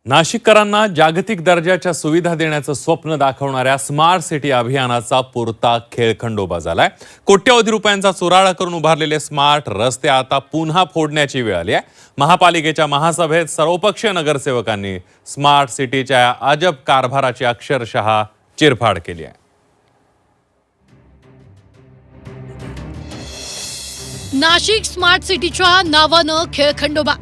नाशिककरांना जागतिक दर्जाच्या सुविधा देण्याचं स्वप्न दाखवणाऱ्या स्मार्ट सिटी अभियानाचा पुरता खेळखंडोबा झालाय। कोट्यवधी रुपयांचा चुराडा करून उभारलेले स्मार्ट रस्ते आता पुन्हा फोडण्याची वेळ आली आहे। महापालिकेच्या महासभेत सर्वपक्षीय नगरसेवकांनी स्मार्ट सिटीच्या अजब कारभाराची अक्षरशः चिरफाड केली आहे। नाशिक स्मार्ट सिटीच्या नावानं खेळखंडोबा।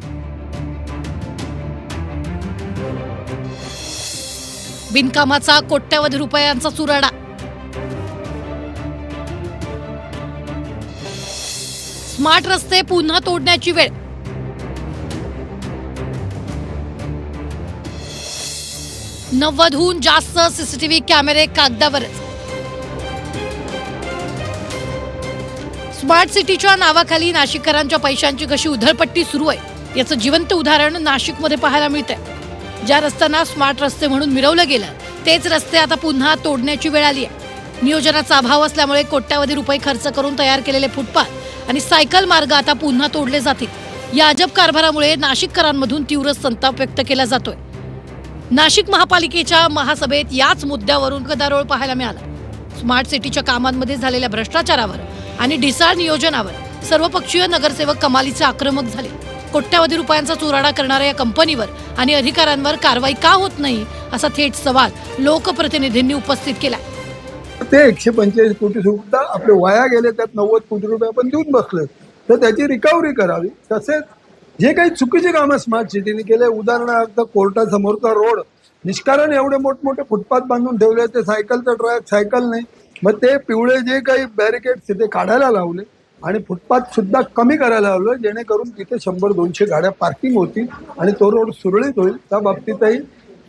बिनकामाचा कोट्यवधी रुपयांचा चुराडा। स्मार्ट रस्ते पुन्हा तोडण्याची वेळ। नव्वदहून जास्त सीसीटीव्ही कॅमेरे कागदावरच। स्मार्ट सिटीच्या नावाखाली नाशिककरांच्या पैशांची कशी उधळपट्टी सुरू आहे याचं जिवंत उदाहरण नाशिकमध्ये पाहायला मिळतंय। ज्या रस्त्यांना स्मार्ट रस्ते म्हणून मिरवलं गेलं तेच रस्ते आता पुन्हा तोडण्याची वेळ आली आहे। नियोजनाचा अभाव असल्यामुळे कोट्यवधी रुपये खर्च करून तयार केलेले फुटपाथ आणि सायकल मार्ग आता पुन्हा तोडले जातील। या अजब कारभारामुळे नाशिककरांमधून तीव्र संताप व्यक्त केला जातोय। नाशिक महापालिकेच्या महासभेत याच मुद्द्यावरून गदारोळ पाहायला मिळाला। स्मार्ट सिटीच्या कामांमध्ये झालेल्या भ्रष्टाचारावर आणि ढिसाळ नियोजनावर सर्वपक्षीय नगरसेवक कमालीचे आक्रमक झाले। कोट्यवधी रुपयांचा चुराडा करणाऱ्या या कंपनीवर आणि अधिकाऱ्यांवर कारवाई का होत नाही असा थेट सवाल लोकप्रतिनिधींनी उपस्थित केला। ते 145 कोटी सुद्धा आपले वाया गेले, त्यात 90 कोटी रुपये आपण देऊन बसले, तर त्याची रिकव्हरी करावी। तसेच जे काही चुकीचे कामं स्मार्ट सिटीने केले, उदाहरणार्थ कोर्टासमोरचा रोड निष्कारण एवढे मोठमोठे फुटपाथ बांधून ठेवले, ते सायकलचा ट्रॅक सायकल नाही, मग ते पिवळे जे काही बॅरिकेड्स तिथे काढायला लावले आणि फुटपाथ सुद्धा कमी करायला लावलं, जेणेकरून तिथे 100-200 गाड्या पार्किंग होतील आणि तो रोड सुरळीत होईल। त्या बाबतीतही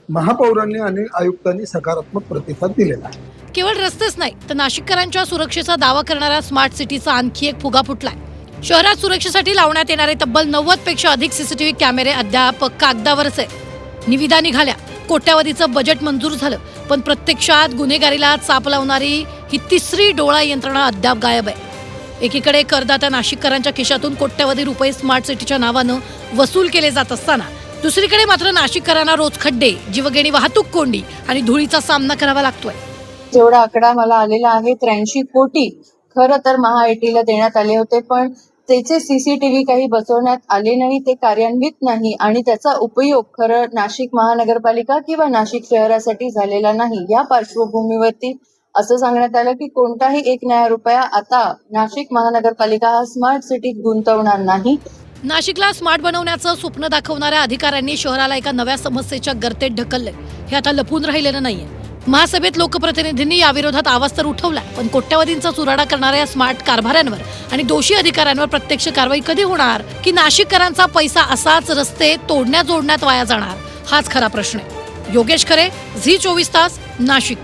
महापौरांनी आणि आयुक्तांनी सकारात्मक प्रतिसाद दिलेला आहे। केवळ रस्तेच नाही तर नाशिककरांच्या सुरक्षेचा दावा करणाऱ्या स्मार्ट सिटीचा आणखी एक फुगा फुटलाय। शहरात सुरक्षेसाठी लावण्यात येणारे तब्बल 90 पेक्षा अधिक सीसीटीव्ही कॅमेरे अद्याप कागदावरच आहे। निविदा निघाल्या, कोट्यवधीचं बजेट मंजूर झालं, पण प्रत्यक्षात गुन्हेगारीला चाप लावणारी ही तिसरी डोळा यंत्रणा अद्याप गायब आहे। एकीकडे करदात्या नाशिककरांच्या खिशातून कोट्यवधी रुपये स्मार्ट सिटीच्या नावानं वसूल केले जात असताना दुसरीकडे मात्र नाशिककरांना रोज खड्डे, जीवघेणी वाहतूक कोंडी आणि धुळीचा सामना करावा लागतोय। जेवढा आकडा मला आलेला आहे 83 कोटी खरं तर महाआयटीला देण्यात आले होते, पण त्याचे सीसीटीव्ही काही बसवण्यात आले नाही, ते कार्यान्वित नाही आणि त्याचा उपयोग खरं नाशिक महानगरपालिका किंवा नाशिक शहरासाठी झालेला नाही। या पार्श्वभूमीवरती असं सांगण्यात आलं की कोणताही एक नया रुपया आता नाशिक महानगरपालिका हा स्मार्ट सिटीत गुंतवणार नाही। नाशिकला स्मार्ट बनवण्याचं स्वप्न दाखवणाऱ्या अधिकाऱ्यांनी शहराला एका नव्या समस्येच्या गर्तेत ढकलले, हे आता लपून राहिलेलं नाहीये। महासभेत लोकप्रतिनिधींनी याविरोधात आवाज तर उठवलाय, पण कोट्यवधींचा चुराडा करणाऱ्या स्मार्ट कारभाऱ्यांवर आणि दोषी अधिकाऱ्यांवर प्रत्यक्ष कारवाई कधी होणार, की नाशिककरांचा पैसा असाच रस्ते तोडण्यात जोडण्यात वाया जाणार, हाच खरा प्रश्न आहे। योगेश खरे, झी 24 तास, नाशिक।